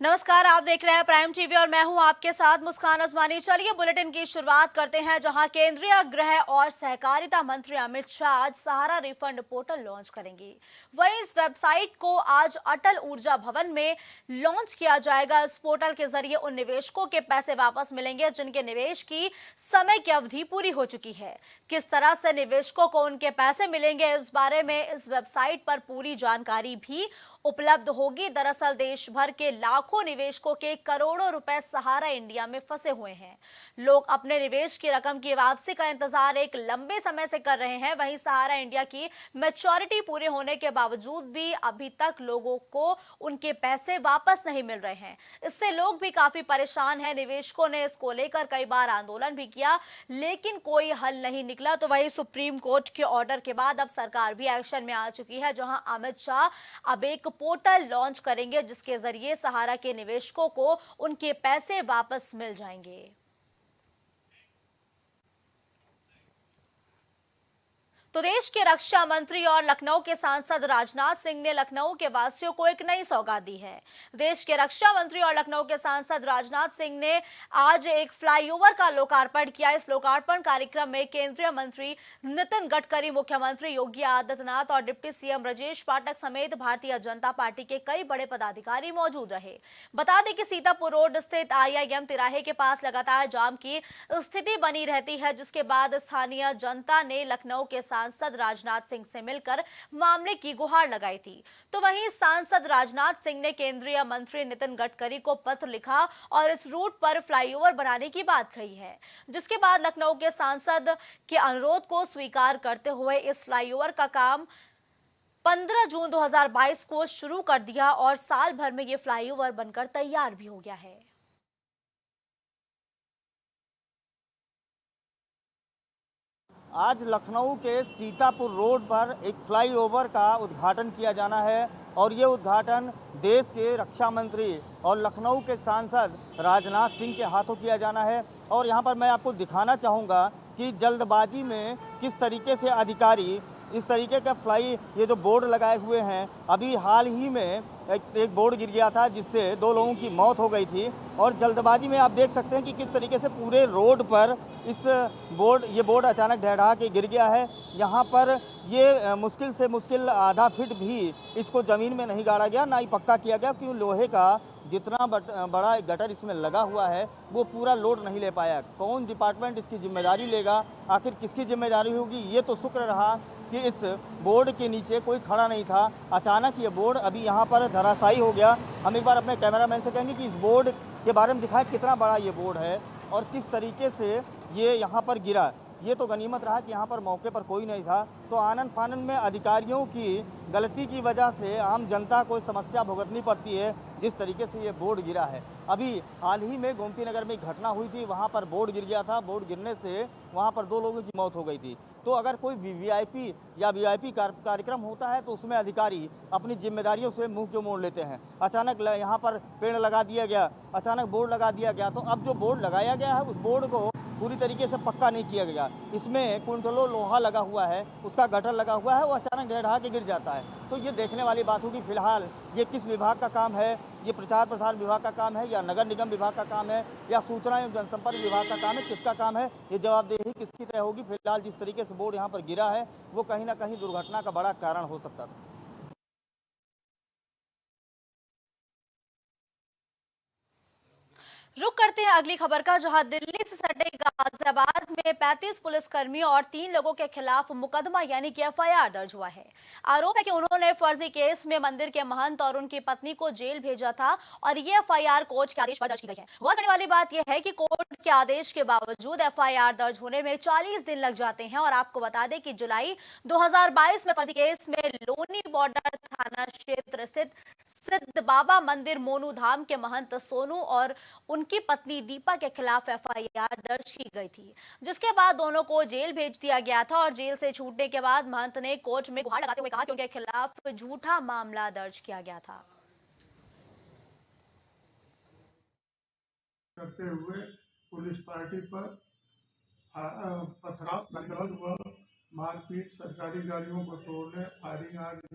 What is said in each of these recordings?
नमस्कार, आप देख रहे हैं प्राइम टीवी और मैं हूं आपके साथ मुस्कान अजमानी। चलिए बुलेटिन की शुरुआत करते हैं, जहां केंद्रीय गृह और सहकारिता मंत्री अमित शाह आज सहारा रिफंड पोर्टल लॉन्च करेंगे। वहीं इस वेबसाइट को आज अटल ऊर्जा भवन में लॉन्च किया जाएगा। इस पोर्टल के जरिए उन निवेशकों के पैसे वापस मिलेंगे जिनके निवेश की समय की अवधि पूरी हो चुकी है। किस तरह से निवेशकों को उनके पैसे मिलेंगे, इस बारे में इस वेबसाइट पर पूरी जानकारी भी उपलब्ध होगी। दरअसल देश भर के लाखों निवेशकों के करोड़ों रुपए सहारा इंडिया में फंसे हुए हैं। लोग अपने निवेश की रकम की वापसी का इंतजार एक लंबे समय से कर रहे हैं। वहीं सहारा इंडिया की मैच्योरिटी पूरे होने के बावजूद भी अभी तक लोगों को उनके पैसे वापस नहीं मिल रहे हैं। इससे लोग भी काफी परेशान हैं। निवेशकों ने इसको लेकर कई बार आंदोलन भी किया, लेकिन कोई हल नहीं निकला। तो वही सुप्रीम कोर्ट के ऑर्डर के बाद अब सरकार भी एक्शन में आ चुकी है, जहां अमित शाह अब एक पोर्टल लॉन्च करेंगे जिसके जरिए सहारा के निवेशकों को उनके पैसे वापस मिल जाएंगे। तो देश के रक्षा मंत्री और लखनऊ के सांसद राजनाथ सिंह ने लखनऊ के वासियों को एक नई सौगात दी है। देश के रक्षा मंत्री और लखनऊ के सांसद राजनाथ सिंह ने आज एक फ्लाईओवर का लोकार्पण किया। इस लोकार्पण कार्यक्रम में केंद्रीय मंत्री नितिन गडकरी, मुख्यमंत्री योगी आदित्यनाथ और डिप्टी सीएम ब्रजेश पाठक समेत भारतीय जनता पार्टी के कई बड़े पदाधिकारी मौजूद रहे। बता दें कि सीतापुर रोड स्थित आईआईएम तिराहे के पास लगातार जाम की स्थिति बनी रहती है, जिसके बाद स्थानीय जनता ने लखनऊ के सांसद राजनाथ सिंह से मिलकर मामले की गुहार लगाई थी। तो वहीं सांसद राजनाथ सिंह ने केंद्रीय मंत्री नितिन गडकरी को पत्र लिखा और इस रूट पर फ्लाईओवर बनाने की बात कही है, जिसके बाद लखनऊ के सांसद के अनुरोध को स्वीकार करते हुए इस फ्लाईओवर का काम 15 जून 2022 को शुरू कर दिया और साल भर में यह फ्लाईओवर बनकर तैयार भी हो गया है। आज लखनऊ के सीतापुर रोड पर एक फ्लाईओवर का उद्घाटन किया जाना है और ये उद्घाटन देश के रक्षा मंत्री और लखनऊ के सांसद राजनाथ सिंह के हाथों किया जाना है। और यहाँ पर मैं आपको दिखाना चाहूँगा कि जल्दबाजी में किस तरीके से अधिकारी इस तरीके का ये जो बोर्ड लगाए हुए हैं, अभी हाल ही में एक बोर्ड गिर गया था जिससे 2 लोगों की मौत हो गई थी। और जल्दबाजी में आप देख सकते हैं कि किस तरीके से पूरे रोड पर ये बोर्ड अचानक ढह के गिर गया है। यहाँ पर ये मुश्किल से मुश्किल आधा फीट भी इसको ज़मीन में नहीं गाड़ा गया, ना ही पक्का किया गया, क्योंकि लोहे का जितना बड़ा गटर इसमें लगा हुआ है वो पूरा लोड नहीं ले पाया। कौन डिपार्टमेंट इसकी जिम्मेदारी लेगा, आखिर किसकी जिम्मेदारी होगी? ये तो शुक्र रहा कि इस बोर्ड के नीचे कोई खड़ा नहीं था। अचानक ये बोर्ड अभी यहाँ पर धराशायी हो गया। हम एक बार अपने कैमरामैन से कहेंगे कि इस बोर्ड के बारे में दिखाएं कितना बड़ा ये बोर्ड है और किस तरीके से ये यहाँ पर गिरा। ये तो गनीमत रहा कि यहाँ पर मौके पर कोई नहीं था। तो आनन फानन में अधिकारियों की गलती की वजह से आम जनता को समस्या भुगतनी पड़ती है, जिस तरीके से ये बोर्ड गिरा है। अभी हाल ही में गोमती नगर में एक घटना हुई थी, वहाँ पर बोर्ड गिर गया था। बोर्ड गिरने से वहाँ पर 2 लोगों की मौत हो गई थी। तो अगर कोई वीआईपी या वीआईपी कार्यक्रम होता है तो उसमें अधिकारी अपनी जिम्मेदारियों से मुंह क्यों मोड़ लेते हैं? अचानक यहाँ पर पेड़ लगा दिया गया, अचानक बोर्ड लगा दिया गया। तो अब जो बोर्ड लगाया गया है उस बोर्ड को पूरी तरीके से पक्का नहीं किया गया। इसमें कुंटलों लोहा लगा हुआ है, उसका गटर लगा हुआ है, वो अचानक ढह के गिर जाता है। तो ये देखने वाली बात होगी फिलहाल ये किस विभाग का काम है, ये प्रचार प्रसार विभाग का काम है या नगर निगम विभाग का काम है या सूचना एवं जनसंपर्क विभाग का काम है, किसका काम है? ये जवाबदेही किसकी तय होगी? फिलहाल जिस तरीके से बोर्ड यहाँ पर गिरा है वो कहीं ना कहीं दुर्घटना का बड़ा कारण हो सकता था। रुक करते हैं अगली खबर का, जहां दिल्ली से सटे गाजियाबाद में 35 पुलिसकर्मियों और 3 लोगों के खिलाफ मुकदमा यानी कि एफआईआर दर्ज हुआ है। आरोप है कि उन्होंने फर्जी केस में मंदिर के महंत और उनकी पत्नी को जेल भेजा था और ये एफआईआर कोर्ट के आदेश पर दर्ज की गई है। गौर करने वाली बात यह है कि कोर्ट के आदेश के बावजूद एफआईआर दर्ज होने में 40 दिन लग जाते हैं। और आपको बता दें कि जुलाई 2022 में फर्जी केस में लोनी बॉर्डर थाना क्षेत्र स्थित सिद्ध बाबा मंदिर मोनू धाम के महंत सोनू और उनकी पत्नी दीपा के खिलाफ एफआईआर दर्ज की गई थी, जिसके बाद दोनों को जेल भेज दिया गया था। और जेल से छूटने के बाद महंत ने कोर्ट में गुहार लगाते हुए कहा कि उनके खिलाफ झूठा मामला दर्ज किया गया था। करते हुए पुलिस पार्टी पर पथराव, गाली व मारपीट, सरकारी गाड़ियों को तोड़ने, फायरिंग आदि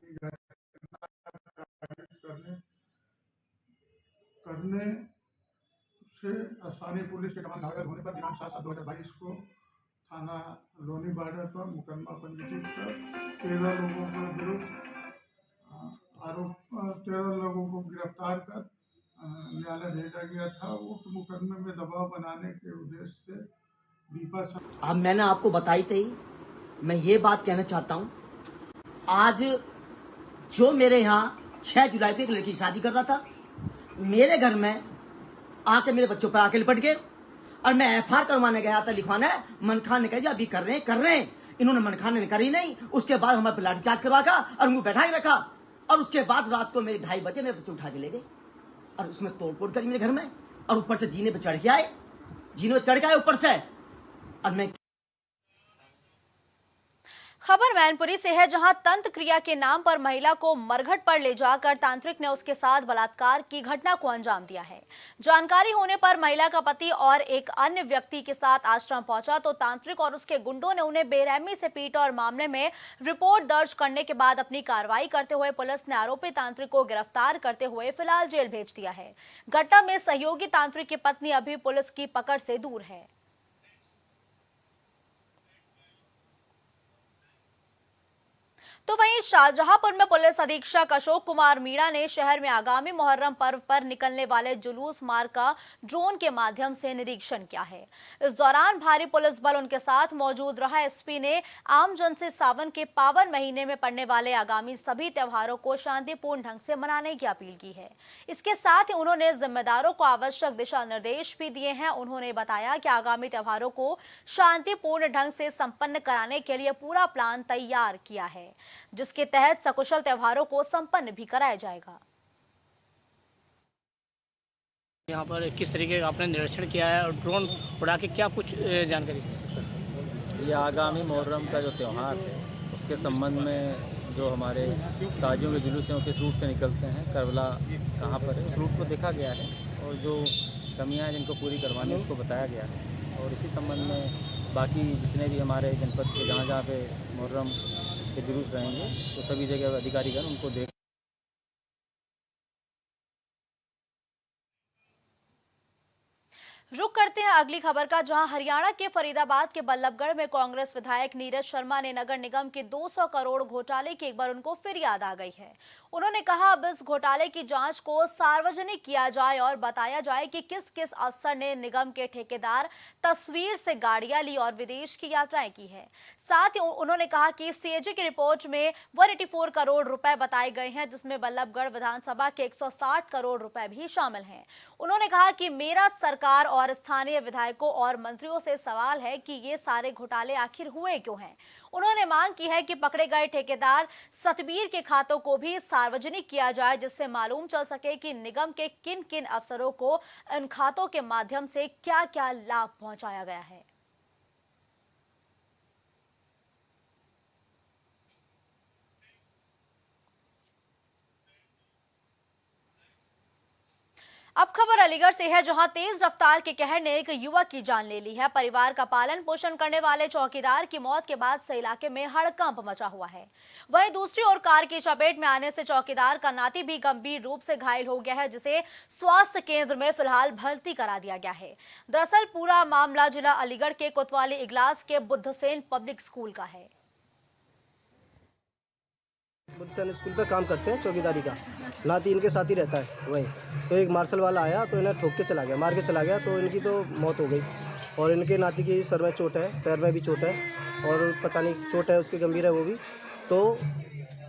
करने करने से स्थानीय पुलिस के कमान घायल होने पर दिनांक 7/7/2022 को थाना लोनी बॉर्डर पर मुकदमा पंजीकृत कर 13 लोगों के विरुद्ध आरोप 13 लोगों को गिरफ्तार कर न्यायालय भेजा गया था। उक्त मुकदमे में दबाव बनाने के उद्देश्य से दीपा अब मैंने आपको बताई थी, मैं ये बात कहना चाहता हूँ, आज जो मेरे यहाँ 6 जुलाई पे एक लड़की शादी कर रहा था, मेरे घर में आके मेरे बच्चों पर आके लिपट गए और मैं एफआईआर करवाने गया था, लिखवाना है। मनखान ने कहा जी अभी कर रहे हैं। इन्होंने मनखान ने करी नहीं। उसके बाद हमारे लाठीचार्ज करवाया और उनको बैठा के रखा और उसके बाद रात को मेरे 2:30 बजे मेरे बच्चे उठा के ले गए और उसमें तोड़फोड़ करी मेरे घर में और ऊपर से जीने पे चढ़ के आए ऊपर से। और मैं खबर मैनपुरी से है, जहां तंत्र क्रिया के नाम पर महिला को मरघट पर ले जाकर तांत्रिक ने उसके साथ बलात्कार की घटना को अंजाम दिया है। जानकारी होने पर महिला का पति और एक अन्य व्यक्ति के साथ आश्रम पहुंचा तो तांत्रिक और उसके गुंडों ने उन्हें बेरहमी से पीटा और मामले में रिपोर्ट दर्ज करने के बाद अपनी कार्रवाई करते हुए पुलिस ने आरोपी तांत्रिक को गिरफ्तार करते हुए फिलहाल जेल भेज दिया है। घटना में सहयोगी तांत्रिक की पत्नी अभी पुलिस की पकड़ से दूर है। तो वहीं शाहजहांपुर में पुलिस अधीक्षक अशोक कुमार मीणा ने शहर में आगामी मुहर्रम पर्व पर निकलने वाले जुलूस मार्ग का ड्रोन के माध्यम से निरीक्षण किया है। इस दौरान भारी पुलिस बल उनके साथ मौजूद रहा। एसपी ने आमजन से सावन के पावन महीने में पड़ने वाले आगामी सभी त्योहारों को शांतिपूर्ण ढंग से मनाने की अपील की है। इसके साथ ही उन्होंने जिम्मेदारों को आवश्यक दिशा निर्देश भी दिए हैं। उन्होंने बताया कि आगामी त्योहारों को शांतिपूर्ण ढंग से संपन्न कराने के लिए पूरा प्लान तैयार किया है, जिसके तहत सकुशल त्योहारों को संपन्न भी कराया जाएगा। यहाँ पर किस तरीके का आपने निरीक्षण किया है और ड्रोन उड़ा के क्या कुछ जानकारी? ये आगामी मुहर्रम का जो त्यौहार है उसके संबंध में जो हमारे ताजियों के जुलूस हैं वो किस रूट से निकलते हैं, करबला कहाँ पर है, उस रूट को देखा गया है और जो कमियाँ हैं जिनको पूरी करवानी उसको बताया गया है। और इसी संबंध में बाकी जितने भी हमारे जनपद के जहाँ पे मुहर्रम के जुलूस रहेंगे तो सभी जगह अधिकारीगण उनको देख। रुक करते हैं अगली खबर का, जहां हरियाणा के फरीदाबाद के बल्लभगढ़ में कांग्रेस विधायक नीरज शर्मा ने नगर निगम के 200 करोड़ घोटाले की एक बार उनको फिर याद आ गई है। उन्होंने कहा अब इस घोटाले की जांच को सार्वजनिक किया जाए और बताया जाए कि किस किस अफसर ने निगम के ठेकेदार तस्वीर से गाड़ियां ली और विदेश की यात्राएं की है। साथ ही उन्होंने कहा कि सीएजी की रिपोर्ट में 184 करोड़ रुपए बताए गए हैं, जिसमें बल्लभगढ़ विधानसभा के 160 करोड़ रुपए भी शामिल हैं। उन्होंने कहा कि मेरा सरकार और स्थानीय विधायकों और मंत्रियों से सवाल है कि ये सारे घोटाले आखिर हुए क्यों हैं। उन्होंने मांग की है कि पकड़े गए ठेकेदार सतबीर के खातों को भी सार्वजनिक किया जाए, जिससे मालूम चल सके कि निगम के किन किन अफसरों को इन खातों के माध्यम से क्या क्या लाभ पहुंचाया गया है। अब खबर अलीगढ़ से है, जहां तेज रफ्तार के कहर ने एक युवक की जान ले ली है। परिवार का पालन पोषण करने वाले चौकीदार की मौत के बाद से इलाके में हड़कंप मचा हुआ है। वहीं दूसरी ओर कार की चपेट में आने से चौकीदार का नाती भी गंभीर रूप से घायल हो गया है, जिसे स्वास्थ्य केंद्र में फिलहाल भर्ती करा दिया गया है। दरअसल पूरा मामला जिला अलीगढ़ के कोतवाली इगलास के बुद्धसेन पब्लिक स्कूल का है। बुद्धसेन स्कूल पे काम करते हैं, चौकीदारी का नाती इनके साथ ही रहता है वहीं। तो एक मार्शल वाला आया तो इन्हें ठोक के चला गया, मार के चला गया, तो इनकी तो मौत हो गई। और इनके नाती की सर में चोट है, पैर में भी चोट है और पता नहीं चोट है उसकी गंभीर है वो भी। तो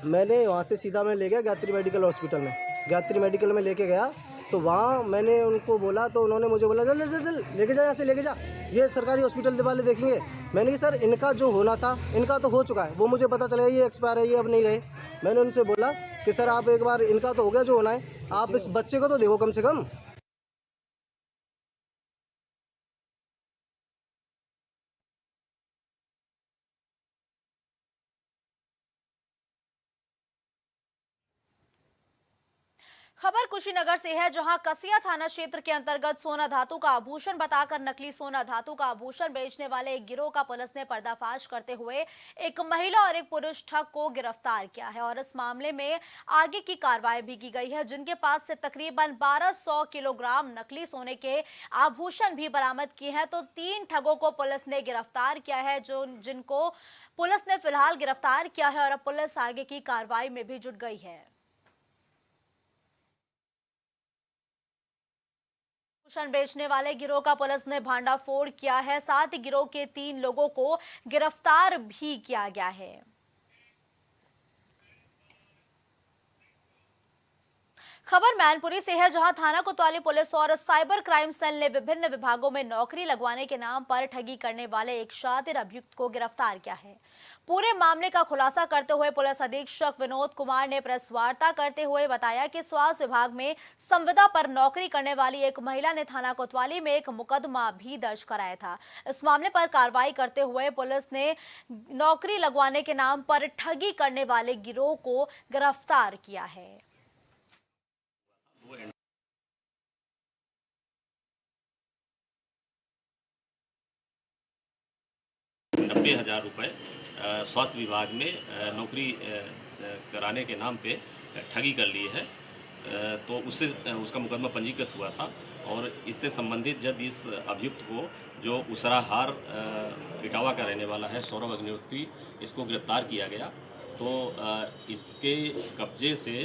मैंने वहाँ से सीधा मैं ले गया गायत्री मेडिकल हॉस्पिटल में। गायत्री मेडिकल में लेके गया तो वहाँ मैंने उनको बोला तो उन्होंने मुझे बोला चल चल चल लेके जा, यहाँ से लेके जा, ये सरकारी हॉस्पिटल वाले देखेंगे। मैंने कहा सर इनका जो होना था इनका तो हो चुका है, वो मुझे पता चला ये एक्सपायर है, ये अब नहीं रहे। मैंने उनसे बोला कि सर आप एक बार इनका तो हो गया जो होना है, आप इस बच्चे को तो देखो कम से कम। खबर कुशीनगर से है, जहां कसिया थाना क्षेत्र के अंतर्गत सोना धातु का आभूषण बताकर नकली सोना धातु का आभूषण बेचने वाले एक गिरोह का पुलिस ने पर्दाफाश करते हुए एक महिला और एक पुरुष ठग को गिरफ्तार किया है और इस मामले में आगे की कार्रवाई भी की गई है, जिनके पास से तकरीबन 1200 किलोग्राम नकली सोने के आभूषण भी बरामद किए हैं। तो 3 ठगों को पुलिस ने गिरफ्तार किया है, जिनको पुलिस ने फिलहाल गिरफ्तार किया है और अब पुलिस आगे की कार्रवाई में भी जुट गई है। आभूषण बेचने वाले गिरोह का पुलिस ने भांडाफोड़ किया है, साथ ही गिरोह के 3 लोगों को गिरफ्तार भी किया गया है। खबर मैनपुरी से है, जहां थाना कोतवाली पुलिस और साइबर क्राइम सेल ने विभिन्न विभागों में नौकरी लगवाने के नाम पर ठगी करने वाले एक शातिर अभियुक्त को गिरफ्तार किया है। पूरे मामले का खुलासा करते हुए पुलिस अधीक्षक विनोद कुमार ने प्रेस वार्ता करते हुए बताया कि स्वास्थ्य विभाग में संविदा पर नौकरी करने वाली एक महिला ने थाना कोतवाली में एक मुकदमा भी दर्ज कराया था। इस मामले पर कार्रवाई करते हुए पुलिस ने नौकरी लगवाने के नाम पर ठगी करने वाले गिरोह को गिरफ्तार किया है। 90,000 रुपये स्वास्थ्य विभाग में नौकरी कराने के नाम पे ठगी कर ली है। तो उसका मुकदमा पंजीकृत हुआ था और इससे संबंधित जब इस अभियुक्त को, जो उसराहार इटावा का रहने वाला है, सौरभ अग्निहोत्री, इसको गिरफ्तार किया गया तो इसके कब्जे से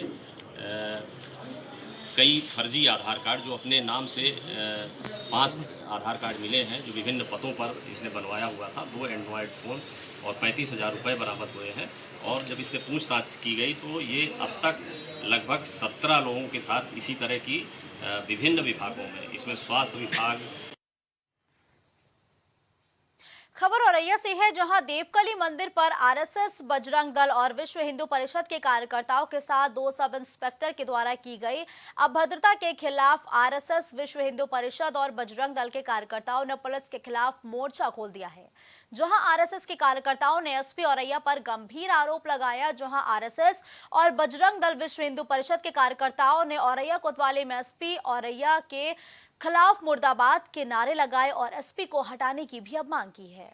कई फर्जी आधार कार्ड, जो अपने नाम से 5 आधार कार्ड मिले हैं, जो विभिन्न पतों पर इसने बनवाया हुआ था, 2 एंड्रॉयड फ़ोन और 35,000 रुपये बरामद हुए हैं। और जब इससे पूछताछ की गई तो ये अब तक लगभग 17 लोगों के साथ इसी तरह की विभिन्न विभागों में, इसमें स्वास्थ्य विभाग। खबर औरैया से है, जहां देवकली मंदिर पर आरएसएस, बजरंग दल और विश्व हिंदू परिषद के कार्यकर्ताओं के साथ 2 सब इंस्पेक्टर के द्वारा की गई अभद्रता के खिलाफ आरएसएस, विश्व हिंदू परिषद और बजरंग दल के कार्यकर्ताओं ने पुलिस के खिलाफ मोर्चा खोल दिया है। जहां आरएसएस के कार्यकर्ताओं ने एसपी औरैया पर गंभीर आरोप लगाया, जहां आरएसएस और बजरंग दल, विश्व हिंदू परिषद के कार्यकर्ताओं ने औरैया कोतवाली में एसपी औरैया के खिलाफ मुर्दाबाद के नारे लगाए और एसपी को हटाने की भी अब मांग की है।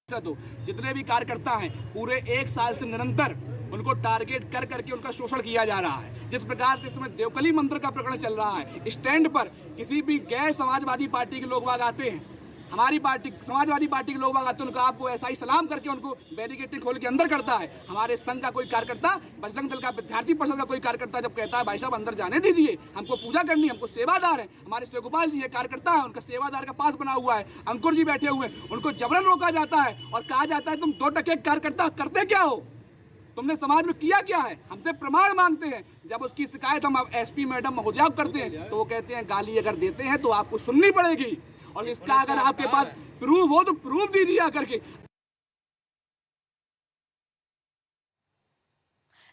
जितने भी कार्यकर्ता हैं, पूरे 1 साल से निरंतर उनको टारगेट कर करके उनका शोषण किया जा रहा है। जिस प्रकार से इस समय देवकली मंदिर का प्रकरण चल रहा है, स्टैंड पर किसी भी गैर समाजवादी पार्टी के लोग बाग आते हैं, हमारी पार्टी समाजवादी पार्टी के लोग बाग आते हैं, उनका आपको ऐसा ही सलाम करके उनको बैरिकेटिंग खोल के अंदर करता है। हमारे संघ का कोई कार्यकर्ता, बजरंग दल का, विद्यार्थी परिषद का कोई कार्यकर्ता जब कहता है भाई साहब अंदर जाने दीजिए, हमको पूजा करनी, हमको सेवादार है, हमारे शिवगोपाल जी है कार्यकर्ता है, उनका सेवादार का पास बना हुआ है, अंकुर जी बैठे हुए हैं, उनको जबरन रोका जाता है और कहा जाता है तुम 2 टके कार्यकर्ता करते क्या हो, तुमने समाज में किया क्या है, हमसे प्रमाण मांगते हैं। जब उसकी शिकायत हम एसपी मैडम महोदया करते हैं तो वो कहते हैं गाली अगर देते हैं तो आपको सुननी पड़ेगी, और इसका अगर आपके पास प्रूफ हो तो प्रूफ दीजिए आकर के।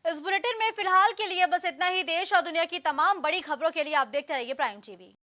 इस बुलेटिन में फिलहाल के लिए बस इतना ही। देश और दुनिया की तमाम बड़ी खबरों के लिए आप देखते रहिए प्राइम टीवी।